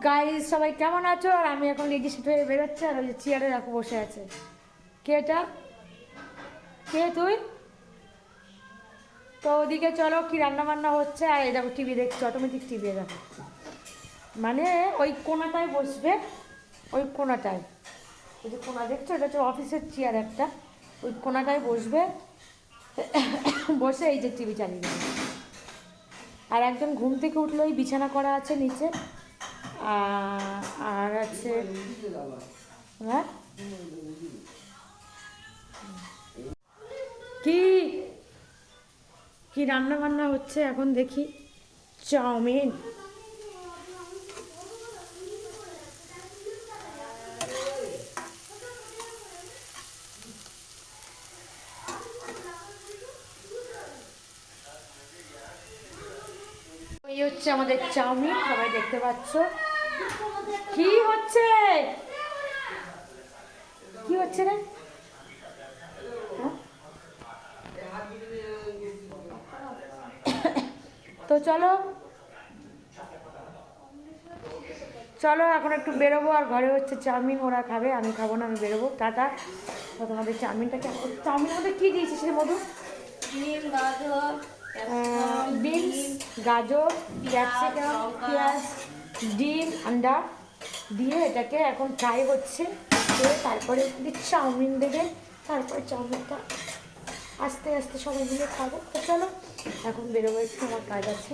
Guys, সবাই কেমন আছো? আর আমি এখন রেডি সেট হয়ে বেরোচ্ছি, আর ওই যে চেয়ারে দেখো বসে আছে। কে এটা? কে তুই? তো ওদিকে চলো, কি রান্না বান্না হচ্ছে। আর এই দেখো টিভি দেখছি, অটোমেটিক টিভি দেখো, মানে ওই কোনাটায় বসবে, ওই কোনাটায়, ওই যে কোনা দেখছো, এটা হচ্ছে অফিসের চেয়ার একটা, ওই কোনাটায় বসবে, বসে এই যে টিভি চালিয়ে দেবে। আর একজন ঘুম থেকে উঠলোই, বিছানা করা আছে নিচে, আর আছে, হ্যাঁ কি কি রান্না বান্না হচ্ছে এখন দেখি। চাউমিন। এই হচ্ছে আমাদের চাউমিন, সবাই দেখতে পাচ্ছ। কি হচ্ছে? কি হচ্ছে রে? হ্যাঁ? তো চলো চলো এখন একটু বেরোবো। আর ঘরে হচ্ছে চাউমিন, ওরা খাবে, আমি খাবো না, আমি বেরোবো। টাটা। তো তোমাদের চাউমিনটাকে, চাউমিনের মধ্যে কী দিয়েছিস রে মধু? বিনস, গাজর, ক্যাপসিকাম, পেঁয়াজ, ডিম, আন্ডা দিয়ে এটাকে এখন ফ্রাই হচ্ছে। তারপরে চাউমিন দেবে, তারপরে চাউমিনটা আস্তে আস্তে সবাই মিলে খাবো। তো চলো এখন বেরোবো, একটু আমার কাজ আছে।